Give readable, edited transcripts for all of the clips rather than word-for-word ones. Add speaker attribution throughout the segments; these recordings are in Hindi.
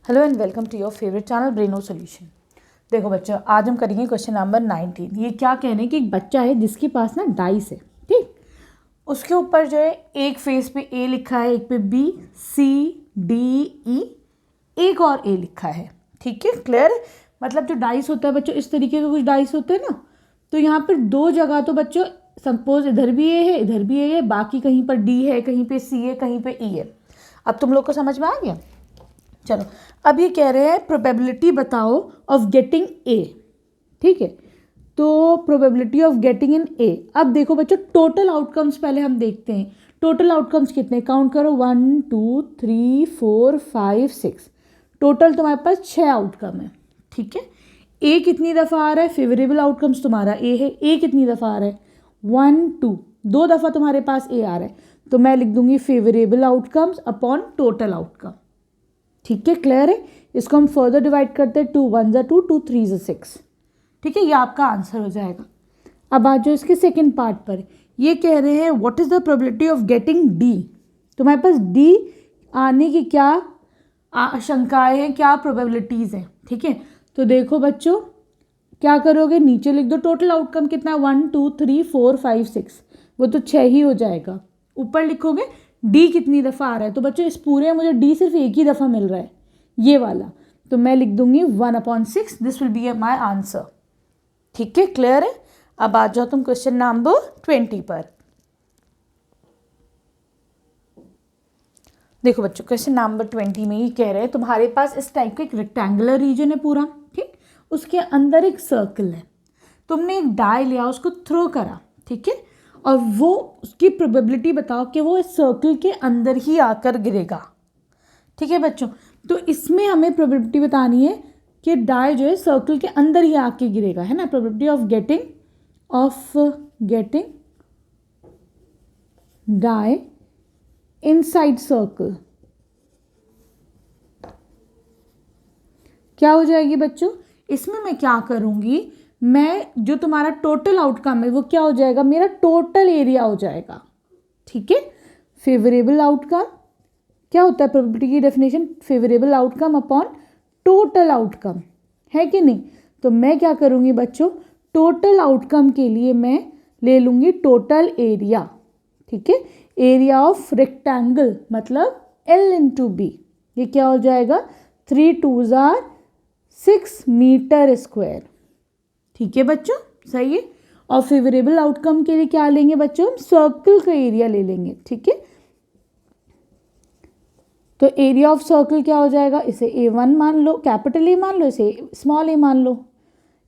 Speaker 1: Hello and welcome to your favourite channel Breno Solution. देखो बच्चों, आज हम करेंगे क्वेश्चन नंबर 19। ये क्या कह रहे हैं कि एक बच्चा है जिसके पास ना डाइस है, ठीक। उसके ऊपर जो है एक फेस पे ए लिखा है, एक पे बी, सी, डी, ई, एक और ए लिखा है, ठीक है। क्लियर है? मतलब जो डाइस होता है बच्चों, इस तरीके के कुछ डाइस होते हैं ना, तो यहाँ पर दो जगह तो बच्चों सपोज इधर भी ए है, इधर भी ए है, बाकी कहीं पर डी है, कहीं पे सी है, कहीं पे ई है। अब तुम लोग को समझ में आ गया? चलो, अब ये कह रहे हैं प्रोबेबिलिटी बताओ ऑफ गेटिंग ए, ठीक है। तो प्रोबेबिलिटी ऑफ गेटिंग इन ए। अब देखो बच्चों, टोटल आउटकम्स पहले हम देखते हैं। टोटल आउटकम्स कितने, काउंट करो, 1 2 3 4 5 6। टोटल तुम्हारे पास 6 आउटकम है, ठीक है। ए कितनी दफ़ा आ रहा है? फेवरेबल आउटकम्स तुम्हारा ए है। ए कितनी दफ़ा आ रहा है? 1 2, 2 दफ़ा तुम्हारे पास ए आ रहा है, तो मैं लिख दूंगी favourable outcomes upon total outcome, ठीक है। क्लियर है? इसको हम फर्दर डिवाइड करते हैं, 2 1 2, 2 3 6, ठीक है। ये आपका आंसर हो जाएगा। अब आ जाओ इसके सेकेंड पार्ट पर। ये कह रहे हैं what is the probability of getting D. तुम्हारे पास डी आने की क्या आशंकाएं हैं, क्या प्रोबेबिलिटीज़ हैं, ठीक है। तो देखो बच्चों, क्या करोगे, नीचे लिख दो टोटल आउटकम कितना है, 1 2 3 4 5 6, वो तो 6 ही हो जाएगा। ऊपर लिखोगे डी कितनी दफ़ा आ रहा है, तो बच्चों इस पूरे में मुझे डी सिर्फ एक ही दफ़ा मिल रहा है, ये वाला, तो मैं लिख दूंगी 1/6। This will be my answer, ठीक है। क्लियर है? अब आ जाओ तुम क्वेश्चन नंबर 20 पर। देखो बच्चों, क्वेश्चन नंबर 20 में ये कह रहे हैं तुम्हारे पास इस टाइप का एक रेक्टेंगुलर रीजन है पूरा, ठीक। उसके अंदर एक सर्कल है, तुमने एक डाई लिया, उसको थ्रो करा, ठीक है, और वो उसकी प्रोबेबिलिटी बताओ कि वो इस सर्कल के अंदर ही आकर गिरेगा, ठीक है बच्चों। तो इसमें हमें प्रोबेबिलिटी बतानी है कि डाई जो है सर्कल के अंदर ही आके गिरेगा, है ना। Probability of getting die inside circle क्या हो जाएगी बच्चों? इसमें मैं क्या करूंगी, मैं जो तुम्हारा टोटल आउटकम है वो क्या हो जाएगा, मेरा टोटल एरिया हो जाएगा, ठीक है। फेवरेबल आउटकम क्या होता है, प्रोबेबिलिटी की definition favourable outcome upon total outcome, है कि नहीं। तो मैं क्या करूंगी बच्चों, टोटल आउटकम के लिए मैं ले लूंगी टोटल एरिया, ठीक है। एरिया ऑफ रेक्टेंगल मतलब L इंटू बी, ये क्या हो जाएगा, 3 2 6 मीटर स्क्वायर, ठीक है बच्चों, सही है। और फेवरेबल आउटकम के लिए क्या लेंगे बच्चों, हम सर्कल का एरिया ले लेंगे, ठीक है। तो एरिया ऑफ सर्कल क्या हो जाएगा, इसे A1 मान लो, कैपिटल ए मान लो, इसे स्मॉल ए मान लो,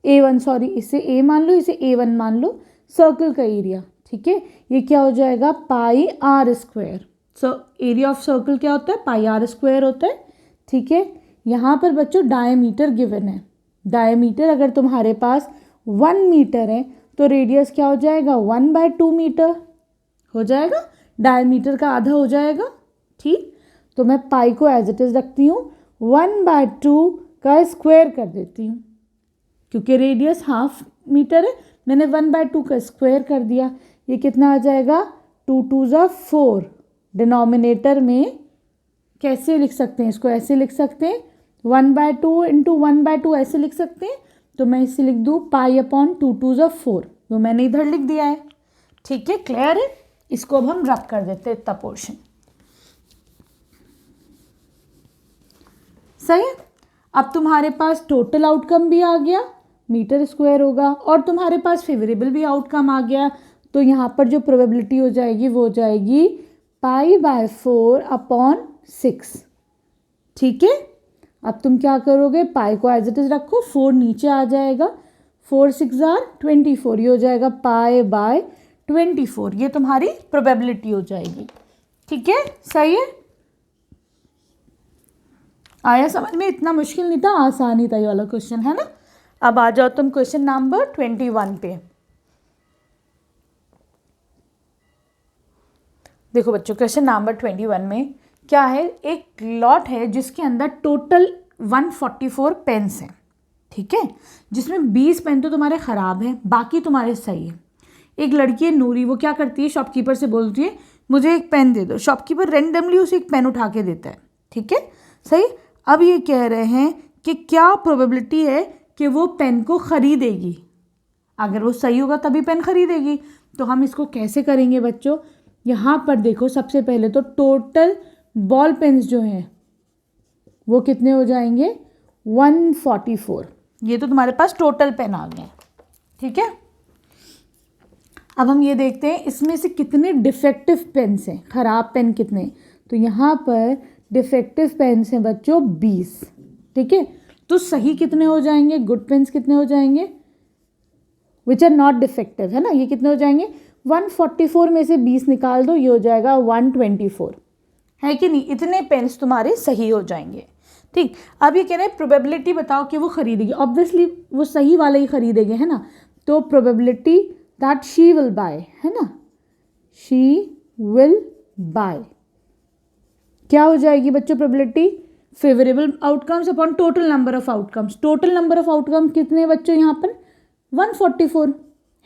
Speaker 1: A1 सॉरी, इसे ए मान लो, इसे A1 मान लो, सर्कल का एरिया, ठीक है। ये क्या हो जाएगा, pi r square. So area of circle क्या होता है, पाई आर स्क्वायर होता है, ठीक है। यहाँ पर बच्चों डायमीटर गिवन है, डायमीटर अगर तुम्हारे पास 1 मीटर है तो रेडियस क्या हो जाएगा, 1/2 मीटर हो जाएगा, डायमीटर का आधा हो जाएगा, ठीक। तो मैं पाई को एज इट इज रखती हूँ, 1/2 का स्क्वायर कर देती हूँ, क्योंकि रेडियस 1/2 मीटर है, मैंने 1/2 का स्क्वायर कर दिया। ये कितना आ जाएगा, 2 2 4। डिनोमिनेटर में कैसे लिख सकते हैं, इसको ऐसे लिख सकते हैं, 1/2 इंटू 1/2 ऐसे लिख सकते हैं। तो मैं इसे लिख दूँ पाई अपॉन 2 2 4, तो मैंने इधर लिख दिया है, ठीक है। क्लियर है? इसको अब हम रब कर देते हैं इतना पोर्शन, सही है। अब तुम्हारे पास टोटल आउटकम भी आ गया, मीटर स्क्वायर होगा, और तुम्हारे पास फेवरेबल भी आउटकम आ गया। तो यहाँ पर जो प्रोबेबिलिटी हो जाएगी वो हो जाएगी π/4/6, ठीक है। अब तुम क्या करोगे, पाई को एज इट इज रखो, 4 नीचे आ जाएगा, 4 6 24, ये हो जाएगा π/24, ये तुम्हारी प्रोबेबिलिटी हो जाएगी, ठीक है। सही है? आया समझ में? इतना मुश्किल नहीं था, आसानी था ये वाला क्वेश्चन, है ना। अब आ जाओ तुम क्वेश्चन नंबर 21 पे। देखो बच्चों, क्वेश्चन नंबर 21 में क्या है, एक लॉट है जिसके अंदर टोटल 144 पेन्स हैं, ठीक है, जिसमें 20 पेन तो तुम्हारे ख़राब हैं, बाकी तुम्हारे सही है। एक लड़की है नूरी, वो क्या करती है, शॉपकीपर से बोलती है मुझे एक पेन दे दो, शॉपकीपर रेंडमली उसे एक पेन उठा के देता है, ठीक है, सही। अब ये कह रहे हैं कि क्या प्रोबेबिलिटी है कि वो पेन को ख़रीदेगी। अगर वो सही होगा तभी पेन ख़रीदेगी। तो हम इसको कैसे करेंगे बच्चों, यहाँ पर देखो सबसे पहले तो टोटल बॉल पेन्स जो हैं वो कितने हो जाएंगे 144। ये तो तुम्हारे पास टोटल पेन आ गए, ठीक है। अब हम ये देखते हैं इसमें से कितने डिफेक्टिव पेन्स हैं, ख़राब पेन कितने। तो यहाँ पर डिफेक्टिव पेन्स हैं बच्चों 20, ठीक है। तो सही कितने हो जाएंगे, गुड पेन्स कितने हो जाएंगे, विच आर नॉट डिफेक्टिव, है ना, ये कितने हो जाएंगे 144 में से 20 निकाल दो, ये हो जाएगा 124, है कि नहीं। इतने पेन्स तुम्हारे सही हो जाएंगे, ठीक। अब ये कह रहे हैं प्रोबेबिलिटी बताओ कि वो खरीदेगी। ऑब्वियसली वो सही वाला ही खरीदेंगे, है ना। तो probability that she will buy, है ना, शी विल बाय क्या हो जाएगी बच्चों probability, favourable outcomes upon total number of outcomes. Total number of outcomes कितने बच्चों यहाँ पर 144,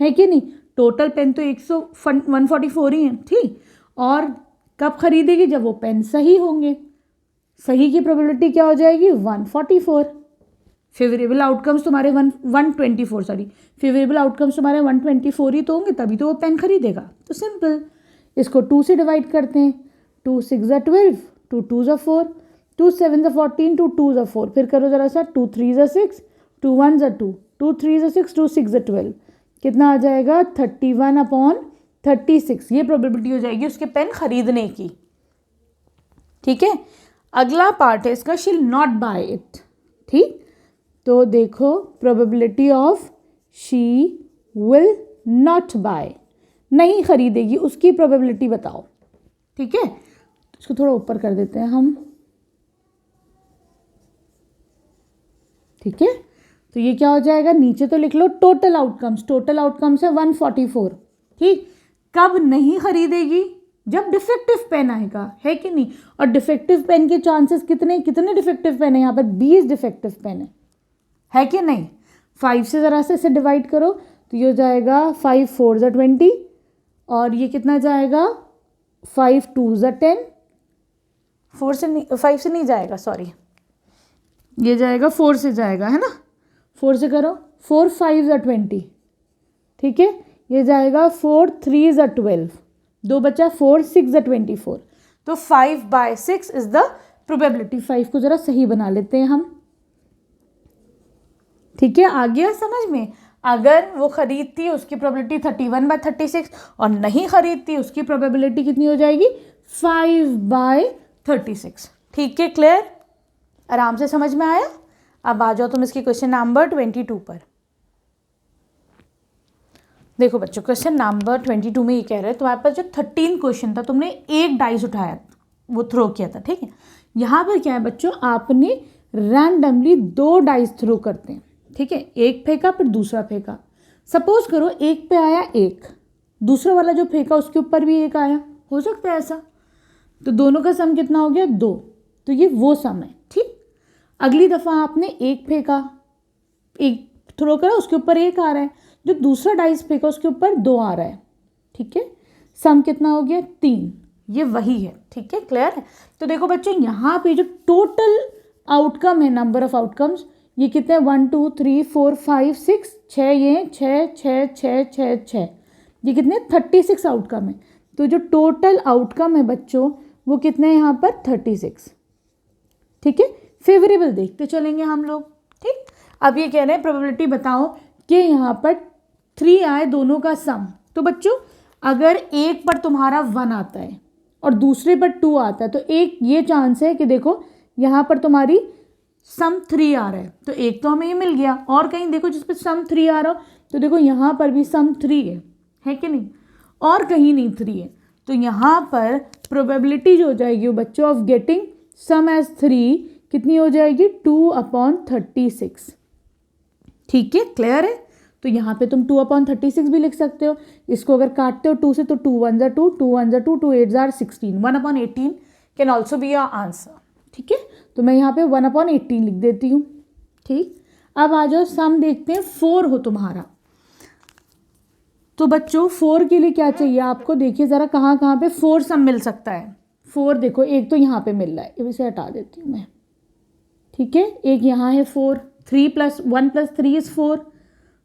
Speaker 1: है कि नहीं। टोटल पेन तो 144 ही है, ठीक। और कब खरीदेगी, जब वो पेन सही होंगे। सही की प्रोबेबिलिटी क्या हो जाएगी 144। फेवरेबल आउटकम्स तुम्हारे 124 सॉरी, फेवरेबल आउटकम्स तुम्हारे 124 ही तो होंगे, तभी तो वो पेन खरीदेगा। तो सिंपल, इसको 2 से डिवाइड करते हैं। 2 6 = 12, 2 2 = 4, 2 7 = 14, 2 2 = 4। फिर करो ज़रा सा, 2 3 = 6, 2 1 = 2, 2 3 = 6, 2 6 = 12। कितना आ जाएगा 31/36। ये प्रोबेबिलिटी हो जाएगी उसके पेन खरीदने की, ठीक है। अगला पार्ट है इसका, she will not buy it, ठीक। तो देखो probability of she will not buy, नहीं खरीदेगी, उसकी प्रोबेबिलिटी बताओ, ठीक है। इसको थोड़ा ऊपर कर देते हैं हम, ठीक है। तो ये क्या हो जाएगा, नीचे तो लिख लो टोटल आउटकम्स। टोटल आउटकम्स है 144, ठीक। कब नहीं खरीदेगी, जब डिफेक्टिव पेन आएगा, है कि नहीं। और डिफेक्टिव पेन के चांसेस कितने डिफेक्टिव पेन है यहाँ पर 20 डिफेक्टिव पेन है कि नहीं। 5 से ज़रा से इसे डिवाइड करो तो ये हो जाएगा 5 4 = 20, और ये कितना जाएगा 5 2 = 10, 5 से नहीं जाएगा, सॉरी, ये जाएगा 4 से जाएगा, है ना। 4 से करो, 4 5 = 20, ठीक है। ये जाएगा 4 3 = 12, 2 बचा, 4 6 = 24। तो 5/6 इज द प्रोबेबिलिटी। 5 को ज़रा सही बना लेते हैं हम, ठीक है। आ गया समझ में। अगर वो खरीदती है उसकी प्रोबेबिलिटी 31/36, और नहीं खरीदती उसकी प्रोबेबिलिटी कितनी हो जाएगी 5/36, ठीक है। क्लियर, आराम से समझ में आया। अब आ जाओ तुम इसकी क्वेश्चन नंबर 22 पर। देखो बच्चों, क्वेश्चन नंबर 22 में ये कह रहे हैं तुम्हारे पास जो 13 क्वेश्चन था, तुमने एक डाइस उठाया, वो थ्रो किया था, ठीक है। यहाँ पर क्या है बच्चों, आपने रैंडमली 2 डाइस थ्रो करते हैं, ठीक है। एक फेंका फिर दूसरा फेंका। सपोज करो एक पे आया 1, दूसरा वाला जो फेंका उसके ऊपर भी 1 आया, हो सकता है ऐसा। तो दोनों का सम कितना हो गया 2, तो ये वो सम है, ठीक। अगली दफ़ा आपने 1 फेंका, 1 थ्रो करा, उसके ऊपर 1 आ रहा है, जो दूसरा डाइस फेंका उसके ऊपर 2 आ रहा है, ठीक है। सम कितना हो गया 3, ये वही है, ठीक है। क्लियर है। तो देखो बच्चों, यहाँ पे जो टोटल आउटकम है, नंबर ऑफ आउटकम्स, ये कितने 1 2 3 4 5 6 6, ये 6 6 6 6 6, ये कितने 36 आउटकम है। तो जो टोटल आउटकम है बच्चों वो कितने हैं यहाँ पर 36, ठीक है। फेवरेबल देखते चलेंगे हम लोग, ठीक। अब ये कह रहे हैं प्रोबेबिलिटी बताओ कि यहाँ पर 3 आए दोनों का सम। तो बच्चों अगर एक पर तुम्हारा 1 आता है और दूसरे पर 2 आता है, तो एक ये चांस है कि देखो यहाँ पर तुम्हारी सम 3 आ रहा है, तो एक तो हमें ये मिल गया। और कहीं देखो जिस पर सम 3 आ रहा हो, तो देखो यहाँ पर भी सम 3 है कि नहीं, और कहीं नहीं 3 है। तो यहाँ पर प्रोबेबिलिटी जो हो जाएगी वो बच्चों ऑफ गेटिंग सम एज 3 कितनी हो जाएगी 2/36, ठीक है। क्लियर है। तो यहाँ पे तुम 2/36 भी लिख सकते हो। इसको अगर काटते हो 2 से तो 2 1 = 2, 2 1 = 2, 2 8 = 16, 1/18 can also be your answer, ठीक है। तो मैं यहाँ पे 1/18 लिख देती हूँ, ठीक। अब आ जाओ सम देखते हैं। 4 हो तुम्हारा, तो बच्चों 4 के लिए क्या चाहिए आपको, देखिए ज़रा कहाँ कहाँ पे 4 सम मिल सकता है। 4 देखो, एक तो यहाँ पे मिल रहा है, इसे हटा देती हूँ मैं, ठीक है, एक यहाँ है 4, 3 + 1 + 3 इज़ 4,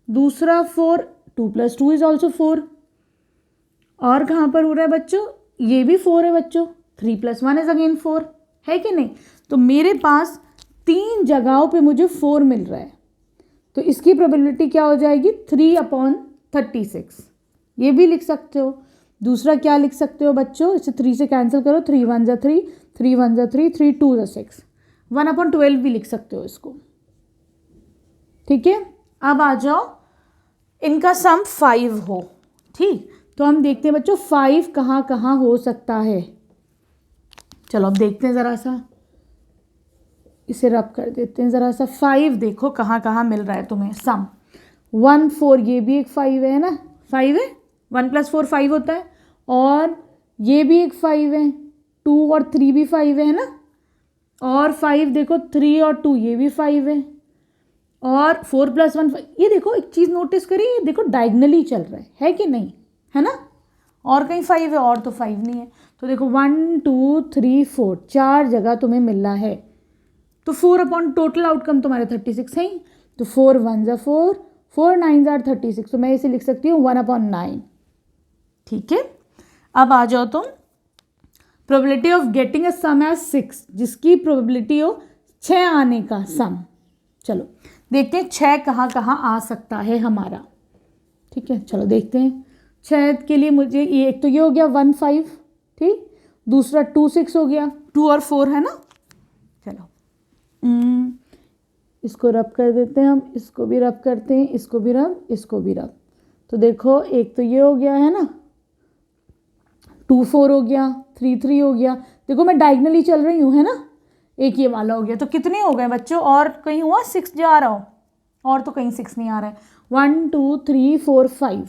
Speaker 1: दूसरा 4, 2 + 2 इज़ ऑल्सो 4, और कहाँ पर हो रहा है बच्चों, ये भी 4 है बच्चों, 3 + 1 इज़ अगेन 4, है कि नहीं। तो मेरे पास 3 जगहों पे मुझे 4 मिल रहा है, तो इसकी प्रोबेबिलिटी क्या हो जाएगी 3/36। ये भी लिख सकते हो। दूसरा क्या लिख सकते हो बच्चों, इसे 3 से कैंसिल करो, 3 × 1 = 3, 3 × 1 = 3, 3 × 2 = 6, 1/12 भी लिख सकते हो इसको। ठीक है, अब आ जाओ, इनका सम 5 हो, ठीक। तो हम देखते हैं बच्चों 5 कहाँ कहाँ हो सकता है। चलो अब देखते हैं ज़रा सा, इसे रब कर देते हैं ज़रा सा। 5 देखो कहाँ कहाँ मिल रहा है तुम्हें सम। 1 4, ये भी एक 5 है ना, 5 है, 1 + 4 5 होता है, और ये भी एक 5 है, 2 और 3 भी 5 है ना, और 5 देखो 3 और 2 ये भी 5 है, और 4 + 1 5। ये देखो एक चीज़ नोटिस करिए, ये देखो डायगनली चल रहा है कि नहीं, है ना, और कहीं 5 है और तो 5 नहीं है। तो देखो 1 2 3 4, 4 जगह तुम्हें मिल रहा है, तो 4 अपॉन टोटल आउटकम तुम्हारे 36 है ही। तो 4 1 = 4, 4 9 = 36, तो मैं इसे लिख सकती हूँ 1/9। ठीक है, अब आ जाओ तुम probability of getting a sum as 6, जिसकी प्रोबेबिलिटी हो 6 आने का सम। चलो देखते हैं 6 कहाँ कहाँ आ सकता है हमारा। ठीक है, चलो देखते हैं। 6 के लिए मुझे ये, एक तो ये हो गया 1 5, ठीक, दूसरा 2 6 हो गया, 2 और 4 है ना। चलो इसको रब कर देते हैं हम, इसको भी रब करते हैं, इसको भी रब, इसको भी रब। तो देखो एक तो ये हो गया है ना, 2 4 हो गया, 3 3 हो गया। देखो मैं डायगनली चल रही हूँ, है ना, एक ये वाला हो गया। तो कितने हो गए बच्चों, और कहीं हुआ 6 जा रहा हो, और तो कहीं 6 नहीं आ रहा है। 1 2 3 4 5,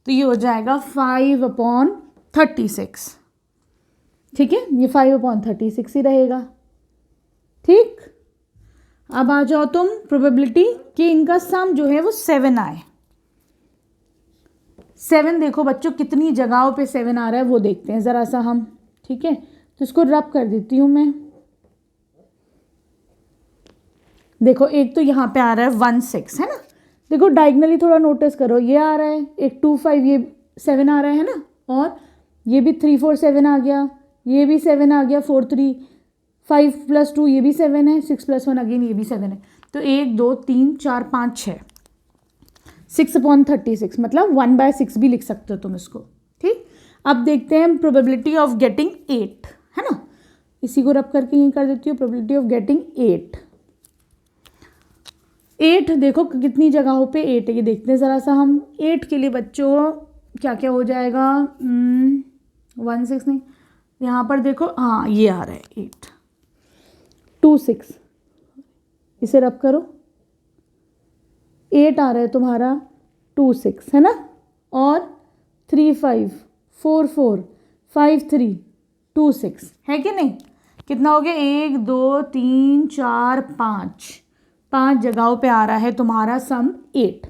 Speaker 1: तो ये हो जाएगा 5/36। ठीक है, ये 5/36 ही रहेगा। ठीक, अब आ जाओ तुम प्रोबेबिलिटी कि इनका सम जो है वो 7 आए। 7 देखो बच्चों कितनी जगहों पे 7 आ रहा है वो देखते हैं ज़रा सा हम। ठीक है, तो इसको रब कर देती हूँ मैं। देखो एक तो यहाँ पे आ रहा है 1 6, है ना, देखो डायगनली थोड़ा नोटिस करो, ये आ रहा है एक 2 5, ये 7 आ रहा है ना, और ये भी 3 4 7 आ गया, ये भी 7 आ गया, 4 3 5 + 2 ये भी 7 है, 6 + 1 अगेन ये भी 7 है। तो 1 2 3 4 5 6, 6/36, मतलब 1/6 भी लिख सकते हो तुम इसको। ठीक, अब देखते हैं प्रोबेबिलिटी ऑफ गेटिंग 8, है ना, इसी को रब करके ये कर देती हूँ, प्रोबेबिलिटी ऑफ गेटिंग 8 देखो कितनी जगहों पे 8 है, ये देखते हैं ज़रा सा हम। 8 के लिए बच्चों क्या क्या हो जाएगा, 1 6 नहीं, यहाँ पर देखो, हाँ ये आ रहा है 8 2 6, इसे रब करो, 8 आ रहा है तुम्हारा 2 6, है ना, और 3 5 4 4 5 3 2 6, है कि नहीं। कितना हो गया, 1 2 3 4 5 जगहों पे आ रहा है तुम्हारा सम 8।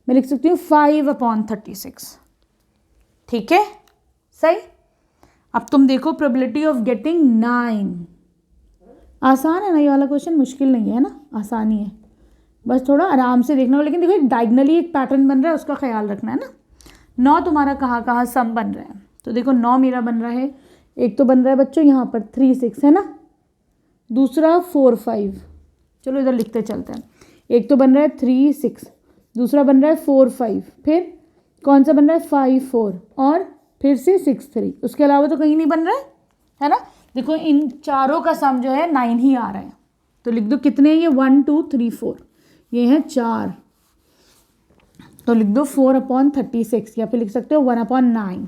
Speaker 1: मैं लिख सकती हूँ 5/36। ठीक है, सही। अब तुम देखो प्रोबेबिलिटी ऑफ गेटिंग 9। आसान है ना ये वाला क्वेश्चन, मुश्किल नहीं है ना, आसानी है, बस थोड़ा आराम से देखना हो। लेकिन देखो एक डायगनली एक पैटर्न बन रहा है, उसका ख्याल रखना है ना। 9 तुम्हारा कहाँ कहाँ सम बन रहा है, तो देखो 9 मेरा बन रहा है, एक तो बन रहा है बच्चों यहाँ पर 3 6, है ना, दूसरा 4 5, चलो इधर लिखते चलते हैं। एक तो बन रहा है 3 6, दूसरा बन रहा है 4 5, फिर कौन सा बन रहा है 5 4, और फिर से 6 3, उसके अलावा तो कहीं नहीं बन रहा है ना। देखो इन चारों का सम जो है 9 ही आ रहा है, तो लिख दो कितने हैं ये, 1 2 3 4, ये हैं 4, तो लिख दो 4/36, या फिर लिख सकते हो 1/9।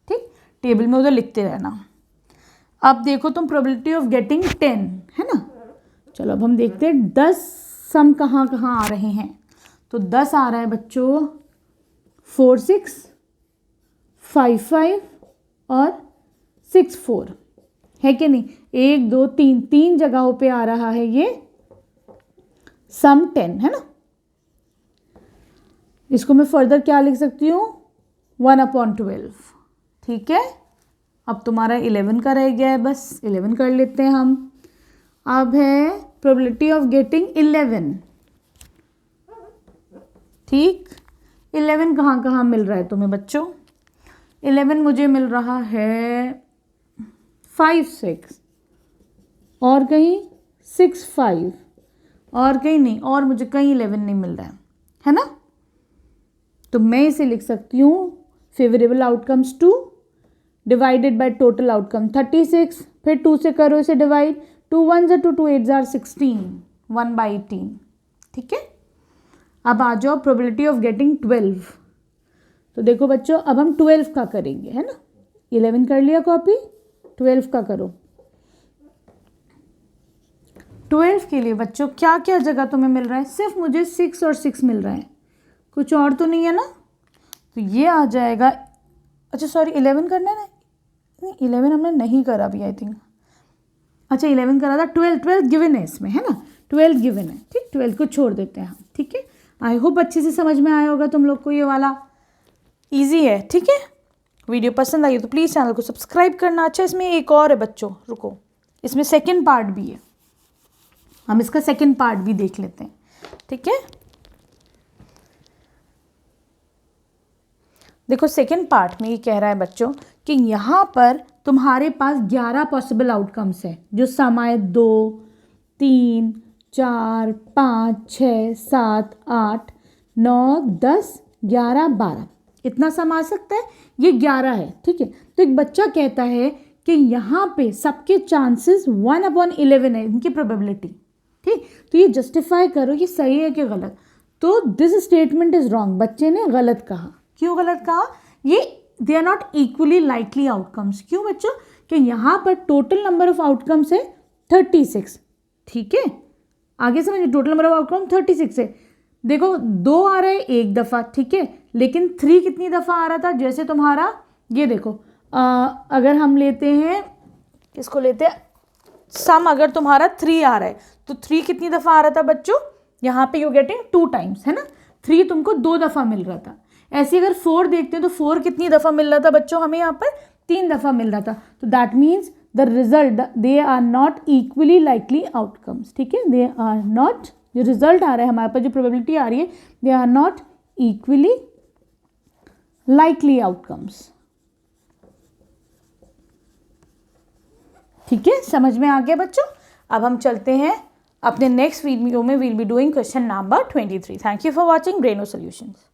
Speaker 1: ठीक, टेबल में उधर लिखते रहना। अब देखो तुम प्रोबेबिलिटी ऑफ गेटिंग 10, है ना। चलो अब हम देखते हैं 10 सम कहाँ कहाँ आ रहे हैं। तो 10 आ रहा है बच्चों 4 6 5 5 और 6 4, है कि नहीं। 1 2 3 जगहों पे आ रहा है ये सम 10, है ना। इसको मैं फर्दर क्या लिख सकती हूँ, 1/12। ठीक है, अब तुम्हारा 11 का रह गया है, बस 11 कर लेते हैं हम। अब है प्रोबेबिलिटी ऑफ गेटिंग 11। ठीक, 11 कहाँ कहाँ मिल रहा है तुम्हें बच्चों? 11 मुझे मिल रहा है 5 6, और कहीं 6 5, और कहीं नहीं, और मुझे कहीं 11 नहीं मिल रहा है ना? तो मैं इसे लिख सकती हूँ favourable outcomes 2 divided by total outcome 36, फिर 2 से करो इसे डिवाइड, 2 1 2 2 8 16, 1/18। ठीक है, अब आ जाओ प्रोबेबिलिटी ऑफ गेटिंग 12। तो देखो बच्चों, अब हम 12 का करेंगे, है ना? 11 कर लिया कॉपी, 12 का करो। 12 के लिए बच्चों क्या क्या जगह तुम्हें मिल रहा है? सिर्फ मुझे 6 और 6 मिल रहा है, कुछ और तो नहीं है ना? तो ये आ जाएगा, अच्छा सॉरी 11 करना है ना? नहीं 11 हमने नहीं करा अभी आई थिंक। अच्छा 11 करा था, 12 गिवन है इसमें, है ना? 12 गिवन है, ठीक, 12 को छोड़ देते हैं हम। ठीक है, आई होप अच्छे से समझ में आया होगा तुम लोग को, ये वाला ईजी है। ठीक है, वीडियो पसंद आई तो प्लीज़ चैनल को सब्सक्राइब करना। अच्छा इसमें एक और है बच्चों, रुको, इसमें सेकेंड पार्ट भी है, हम इसका सेकेंड पार्ट भी देख लेते हैं। ठीक है, देखो सेकेंड पार्ट में ये कह रहा है बच्चों कि यहाँ पर तुम्हारे पास 11 पॉसिबल आउटकम्स है, जो सम आए 2 3 4 5 6 7 8 9 10 11 12, इतना सम आ सकता है, ये 11 है। ठीक है, तो एक बच्चा कहता है कि यहाँ पे सबके चांसेस 1/11 है, इनकी प्रोबेबिलिटी। ठीक, तो ये जस्टिफाई करो ये सही है कि गलत। तो दिस स्टेटमेंट इज रॉन्ग, बच्चे ने गलत कहा। क्यों गलत कहा? ये they are not equally likely outcomes. क्यों बच्चों? कि यहाँ पर टोटल नंबर ऑफ आउटकम्स है 36। ठीक है, आगे समझिए, टोटल नंबर ऑफ आउटकम 36 है। देखो 2 आ रहा है एक दफ़ा, ठीक है, लेकिन 3 कितनी दफ़ा आ रहा था? जैसे तुम्हारा ये देखो, अगर हम लेते हैं, इसको लेते हैं सम, अगर तुम्हारा 3 आ रहा है तो 3 कितनी दफ़ा आ रहा था बच्चों? यहाँ पे यू गेटिंग 2 टाइम्स, है ना? 3 तुमको 2 दफ़ा मिल रहा था। ऐसे अगर 4 देखते हैं तो 4 कितनी दफ़ा मिल रहा था बच्चों? हमें यहाँ पर 3 दफ़ा मिल रहा था। तो that means the result, they are not equally likely outcomes. ठीक है, दे आर नॉट, जो रिजल्ट आ रहा है हमारे पास, जो प्रोबेबिलिटी आ रही है, they are not equally likely outcomes. ठीक है, समझ में आ गया बच्चों? अब हम चलते हैं अपने नेक्स्ट वीडियो में, will be doing question number 23। Thank you for watching Breno solutions.